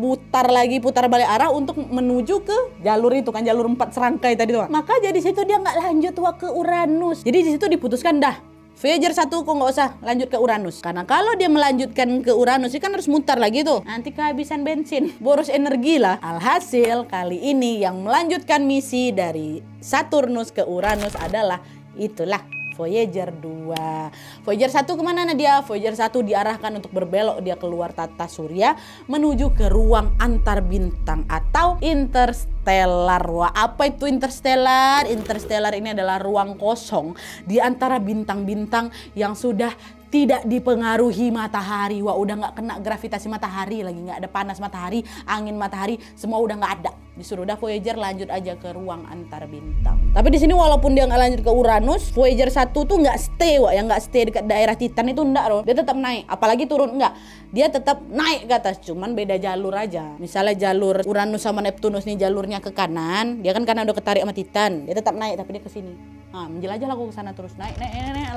putar balik arah untuk menuju ke jalur itu kan, jalur 4 serangkai tadi Maka jadi situ dia nggak lanjut ke Uranus. Jadi di situ diputuskan dah, Voyager 1 kok nggak usah lanjut ke Uranus. Karena kalau dia melanjutkan ke Uranus ini kan harus mutar lagi tuh. Nanti kehabisan bensin, boros energi lah. Alhasil kali ini yang melanjutkan misi dari Saturnus ke Uranus adalah itulah Voyager 2. Voyager 1 kemana Nadia? Voyager 1 diarahkan untuk berbelok dia keluar tata surya menuju ke ruang antar bintang atau interstellar. Apa itu interstellar? Interstellar ini adalah ruang kosong di antara bintang-bintang yang sudah tidak dipengaruhi matahari. Udah nggak kena gravitasi matahari lagi, nggak ada panas matahari, angin matahari, semua udah nggak ada. Disuruh Voyager lanjut aja ke ruang antar bintang. Tapi di sini walaupun dia nggak lanjut ke Uranus, Voyager 1 tuh nggak stay yang nggak stay dekat daerah Titan itu enggak Dia tetap naik, apalagi turun enggak. Dia tetap naik ke atas, cuman beda jalur aja. Misalnya jalur Uranus sama Neptunus nih jalurnya ke kanan, dia kan karena udah ketarik sama Titan, dia tetap naik tapi dia ke sini. Menjelajah lah aku ke sana terus naik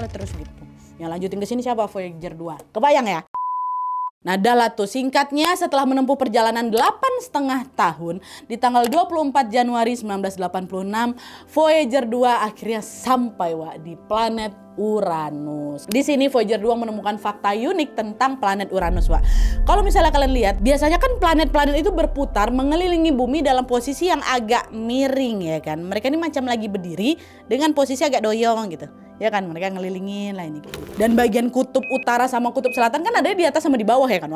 terus gitu. Yang lanjutin ke sini siapa? Voyager 2. Kebayang ya? Nah, dah tuh singkatnya setelah menempuh perjalanan 8,5 tahun, di tanggal 24 Januari 1986, Voyager 2 akhirnya sampai di planet Uranus. Di sini Voyager 2 menemukan fakta unik tentang planet Uranus, Kalau misalnya kalian lihat, biasanya kan planet-planet itu berputar mengelilingi bumi dalam posisi yang agak miring ya kan. Mereka ini macam lagi berdiri dengan posisi agak doyong gitu. Ya kan, mereka ngelilingin lah ini. Dan bagian kutub utara sama kutub selatan kan ada di atas sama di bawah ya kan,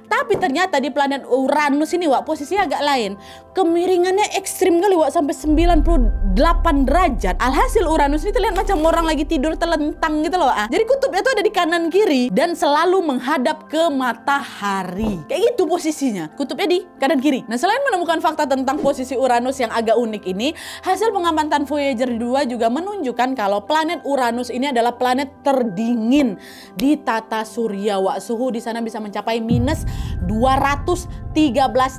Tapi ternyata di planet Uranus ini, posisinya agak lain. Kemiringannya ekstrim kali, sampai 98 derajat. Alhasil Uranus ini terlihat macam orang lagi tidur telentang gitu Jadi kutubnya tuh ada di kanan kiri dan selalu menghadap ke matahari. Kayak gitu posisinya. Kutubnya di kanan kiri. Nah, selain menemukan fakta tentang posisi Uranus yang agak unik ini, hasil pengamatan Voyager 2 juga menunjukkan kalau planet Uranus ini adalah planet terdingin di tata surya. Suhu di sana bisa mencapai minus 213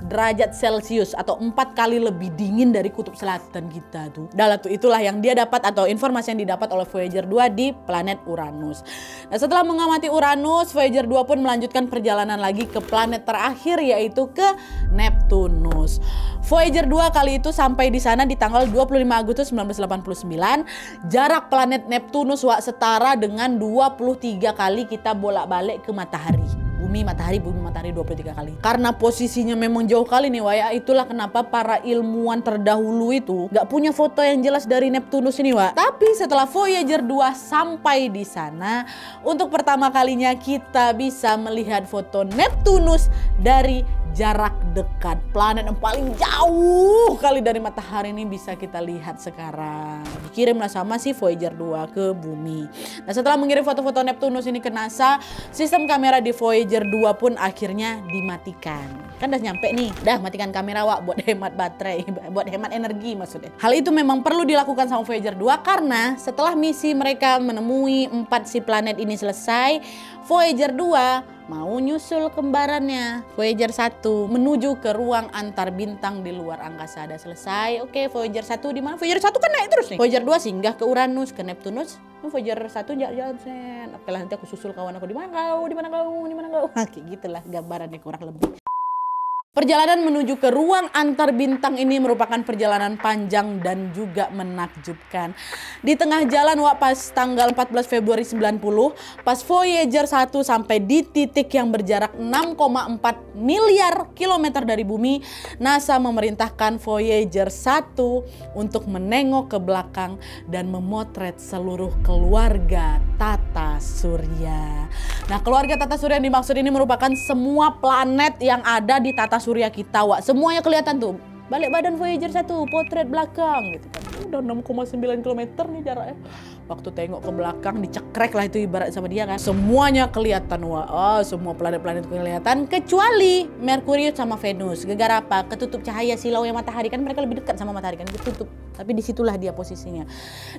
derajat Celcius atau 4 kali lebih dingin dari kutub selatan kita tuh. Itulah yang dia dapat atau informasi yang didapat oleh Voyager 2 di planet Uranus. Nah, setelah mengamati Uranus, Voyager 2 pun melanjutkan perjalanan lagi ke planet terakhir yaitu ke Neptunus. Voyager 2 kali itu sampai di sana di tanggal 25 Agustus 1989. Jarak planet Neptunus setara dengan 23 kali kita bolak-balik ke matahari. Bumi matahari 23 kali. Karena posisinya memang jauh kali nih itulah kenapa para ilmuwan terdahulu itu gak punya foto yang jelas dari Neptunus ini Tapi setelah Voyager 2 sampai di sana, untuk pertama kalinya kita bisa melihat foto Neptunus dari jarak dekat. Planet yang paling jauh kali dari matahari ini bisa kita lihat sekarang. Dikirimlah sama si Voyager 2 ke bumi. Nah, setelah mengirim foto-foto Neptunus ini ke NASA, sistem kamera di Voyager 2 pun akhirnya dimatikan. Kan udah nyampe nih, dah matikan kamera Wak buat hemat baterai, buat hemat energi maksudnya. Hal itu memang perlu dilakukan sama Voyager 2 karena setelah misi mereka menemui 4 si planet ini selesai, Voyager 2 mau nyusul kembarannya Voyager 1 menuju ke ruang antar bintang di luar angkasa. Ada selesai. Oke, Voyager 1 di mana? Voyager 1 kan naik terus nih. Voyager 2 singgah ke Uranus, ke Neptunus. Voyager 1 jalan-jalan sen. Oke lah, nanti aku susul kawan aku. Di mana kau? Di mana kau? Di mana kau? Kayak gitulah gambarannya kurang lebih. Perjalanan menuju ke ruang antar bintang ini merupakan perjalanan panjang dan juga menakjubkan. Di tengah jalan pas tanggal 14 Februari 90, pas Voyager 1 sampai di titik yang berjarak 6,4 miliar kilometer dari bumi, NASA memerintahkan Voyager 1 untuk menengok ke belakang dan memotret seluruh keluarga Tata Surya. Nah, keluarga Tata Surya yang dimaksud ini merupakan semua planet yang ada di Tata Surya kita, Wak. Semuanya kelihatan tuh. Balik badan Voyager 1, potret belakang gitu kan. Udah 6,9 km nih jaraknya. Waktu tengok ke belakang dicekrek lah itu ibarat sama dia kan. Semuanya kelihatan, Wak. Oh, semua planet-planet kelihatan kecuali Merkurius sama Venus. Gara-gara apa? Ketutup cahaya silau yang matahari, kan mereka lebih dekat sama matahari kan, ketutup. Tapi disitulah dia posisinya.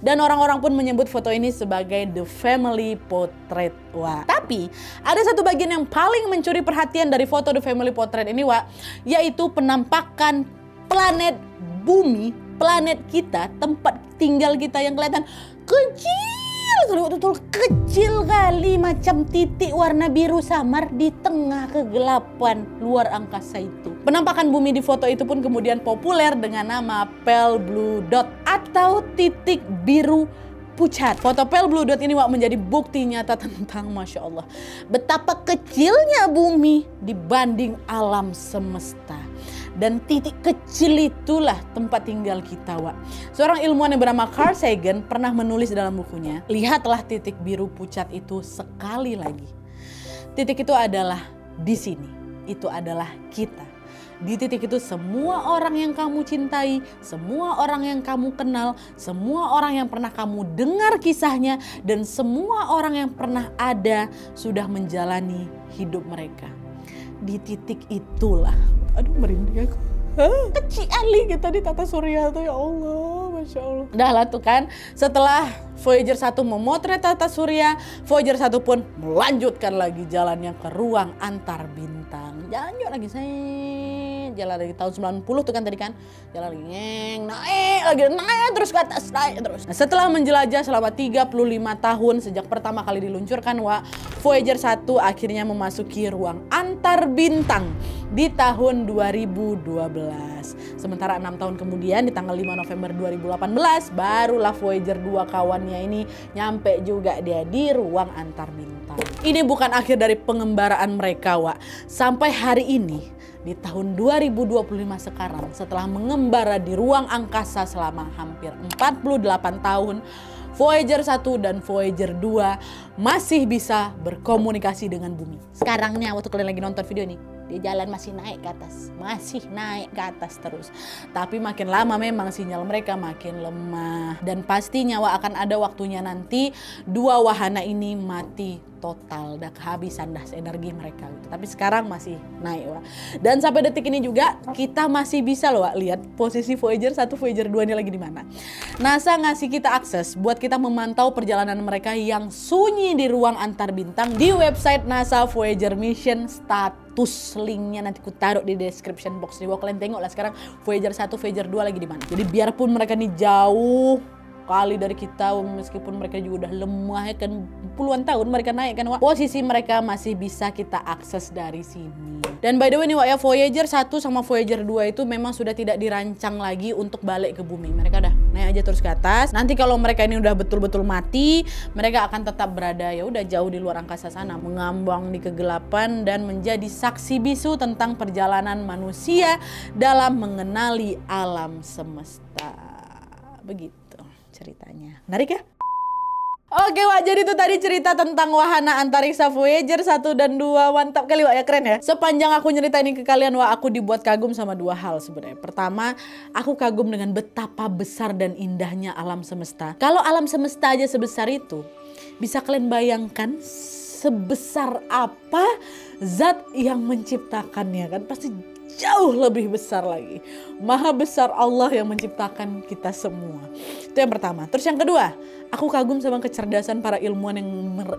Dan orang-orang pun menyebut foto ini sebagai the family portrait, Wak. Tapi ada satu bagian yang paling mencuri perhatian dari foto the family portrait ini, Wak, yaitu penampakan planet bumi, planet kita, tempat tinggal kita yang kelihatan kecil, betul-betul kecil kali, macam titik warna biru samar di tengah kegelapan luar angkasa itu. Penampakan bumi di foto itu pun kemudian populer dengan nama pale blue dot atau titik biru pucat. Foto pale blue dot ini Wak menjadi bukti nyata tentang, Masya Allah, betapa kecilnya bumi dibanding alam semesta. Dan titik kecil itulah tempat tinggal kita, Wak. Seorang ilmuwan yang bernama Carl Sagan pernah menulis dalam bukunya, lihatlah titik biru pucat itu sekali lagi. Titik itu adalah di sini. Itu adalah kita. Di titik itu semua orang yang kamu cintai, semua orang yang kamu kenal, semua orang yang pernah kamu dengar kisahnya, dan semua orang yang pernah ada sudah menjalani hidup mereka. Di titik itulah, aduh merinding aku. Kecil kali kita di Tata Surya tuh, ya Allah, Masya Allah. Udah lah tuh kan, setelah Voyager 1 memotret Tata Surya, Voyager 1 pun melanjutkan lagi jalannya ke ruang antar bintang. Jalan lagi, jalan lagi tahun 90 tuh kan tadi kan. Jalan lagi, naik terus ke atas, naik terus. Nah, setelah menjelajah selama 35 tahun sejak pertama kali diluncurkan, Wak, Voyager 1 akhirnya memasuki ruang antar bintang di tahun 2012. Sementara 6 tahun kemudian di tanggal 5 November 2018 barulah Voyager 2 kawannya ini nyampe juga dia di ruang antar bintang. Ini bukan akhir dari pengembaraan mereka, Wak. Sampai hari ini di tahun 2025 sekarang, setelah mengembara di ruang angkasa selama hampir 48 tahun, Voyager 1 dan Voyager 2 masih bisa berkomunikasi dengan bumi. Sekarang nih waktu kalian lagi nonton video ini, dia jalan masih naik ke atas, masih naik ke atas terus. Tapi makin lama memang sinyal mereka makin lemah. Dan pastinya akan ada waktunya nanti dua wahana ini mati total, udah kehabisan dah energi mereka gitu. Tapi sekarang masih naik, Wak. Dan sampai detik ini juga kita masih bisa loh, Wak, lihat posisi Voyager 1, Voyager 2 ini lagi di mana. NASA ngasih kita akses buat kita memantau perjalanan mereka yang sunyi di ruang antar bintang di website NASA Voyager Mission Status. Linknya nanti ku taruh di description box. Jadi kalian tengok lah sekarang Voyager 1, Voyager 2 lagi di mana. Jadi biarpun mereka nih jauh kali dari kita, meskipun mereka juga udah lemah ya kan, puluhan tahun mereka naik kan, Wak, posisi mereka masih bisa kita akses dari sini. Dan by the way nih, Wak, ya, Voyager 1 sama Voyager 2 itu memang sudah tidak dirancang lagi untuk balik ke bumi. Mereka udah naik aja terus ke atas. Nanti kalau mereka ini udah betul-betul mati, mereka akan tetap berada ya udah jauh di luar angkasa sana, mengambang di kegelapan dan menjadi saksi bisu tentang perjalanan manusia dalam mengenali alam semesta. Begitu ceritanya. Menarik ya? Oke Wak, jadi itu tadi cerita tentang wahana antariksa Voyager 1 dan 2. Mantap kali Wak ya, keren ya. Sepanjang aku cerita ini ke kalian Wak, aku dibuat kagum sama dua hal sebenarnya. Pertama, aku kagum dengan betapa besar dan indahnya alam semesta. Kalau alam semesta aja sebesar itu, bisa kalian bayangkan sebesar apa zat yang menciptakannya kan? Pasti jauh lebih besar lagi. Maha besar Allah yang menciptakan kita semua. Itu yang pertama. Terus yang kedua, aku kagum sama kecerdasan para ilmuwan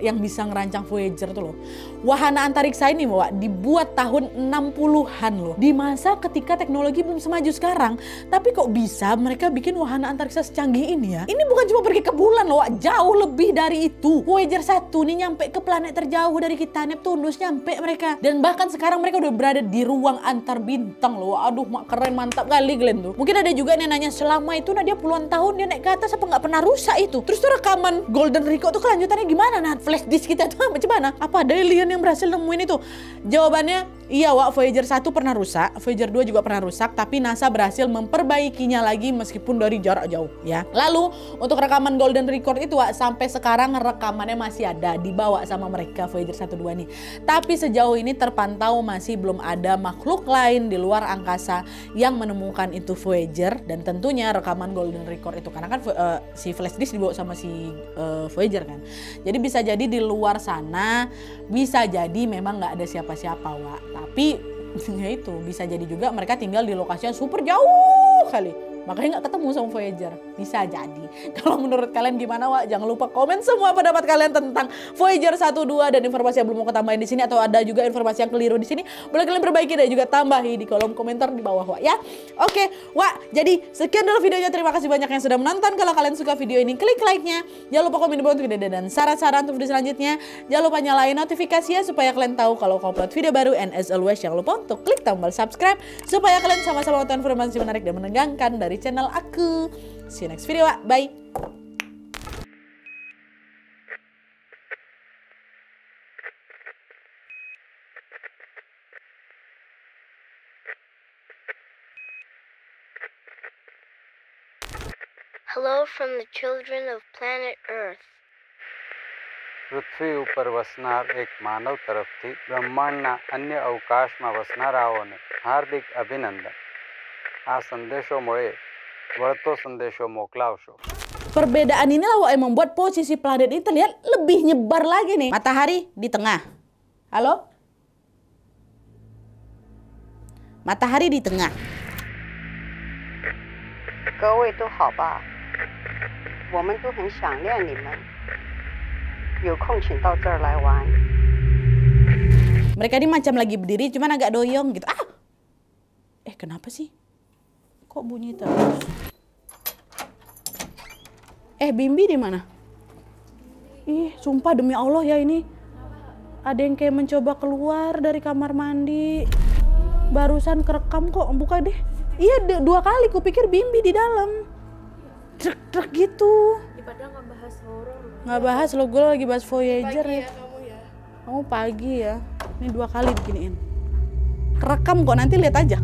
yang bisa ngerancang Voyager tuh loh. Wahana antariksa ini Wak, dibuat tahun 60-an loh. Di masa ketika teknologi belum semaju sekarang. Tapi kok bisa mereka bikin wahana antariksa secanggih ini ya? Ini bukan cuma pergi ke bulan loh Wak, jauh lebih dari itu. Voyager 1 nih nyampe ke planet terjauh dari kita, Neptunus, nyampe mereka. Dan bahkan sekarang mereka udah berada di ruang antar bintang loh. Aduh keren, mantap kali Glenn tuh. Mungkin ada juga yang nanya, selama itu Nadia puluhan tahun dia naik ke atas apa nggak pernah rusak itu? Terus tuh rekaman Golden Record tuh kelanjutannya gimana? Nah, flash disk kita tuh macam mana? Apa ada alien yang berhasil nemuin itu? Jawabannya iya Wak, Voyager 1 pernah rusak, Voyager 2 juga pernah rusak, tapi NASA berhasil memperbaikinya lagi meskipun dari jarak jauh ya. Lalu untuk rekaman Golden Record itu Wak, sampai sekarang rekamannya masih ada, dibawa sama mereka Voyager 1 2 nih. Tapi sejauh ini terpantau masih belum ada makhluk lain di luar angkasa yang menemukan itu Voyager, dan tentunya rekaman Golden Record itu karena kan si flash disk dibawa sama si Voyager kan. Jadi bisa jadi di luar sana, bisa jadi memang nggak ada siapa-siapa Wak. Tapi ya itu bisa jadi juga mereka tinggal di lokasi yang super jauh kali. Makanya nggak ketemu sama Voyager. Bisa jadi. Kalau menurut kalian gimana Wak? Jangan lupa komen semua pendapat kalian tentang Voyager 1, 2 dan informasi yang belum mau ketambahin di sini, atau ada juga informasi yang keliru di sini. Boleh kalian perbaiki dan juga tambahi di kolom komentar di bawah Wak ya. Oke Wak, jadi sekian dulu videonya. Terima kasih banyak yang sudah menonton. Kalau kalian suka video ini, klik like-nya. Jangan lupa komen di bawah untuk ide dan saran-saran untuk video selanjutnya. Jangan lupa nyalain notifikasinya supaya kalian tahu kalau aku upload video baru. And as always, jangan lupa untuk klik tombol subscribe supaya kalian sama-sama nonton informasi menarik dan menegangkan dari channel aku. See you next video, Wak. Bye. Hello from the children of planet Earth. પૃથ્વી ઉપર વસનાર એક માનવ તરફથી બ્રહ્માંડના અન્ય અવકાશમાં વસનારાઓને હાર્દિક અભિનંદન. આ સંદેશો મળે વળતો સંદેશો મોકલાવશો. Perbedaan inilah Wak yang membuat posisi planet ini terlihat lebih nyebar lagi nih. Matahari di tengah. Halo? Matahari di tengah. 各位都好吧？我们都很想念你们，有空请到这儿来玩。 Mereka ini macam lagi berdiri cuman agak doyong gitu. Kenapa sih? Kok bunyi terus? Bimbi di mana? Sumpah demi Allah ya, ini ada yang kayak mencoba keluar dari kamar mandi. Barusan kerekam kok, buka deh. Iya, 2 kali kupikir Bimbi di dalam. Trek gitu. Padahal nggak bahas horor. Nggak bahas lo, gue lagi bahas Voyager Pagi ya. Kamu ya. Kamu pagi ya. Ini 2 kali diginiin. Kerekam kok, nanti lihat aja.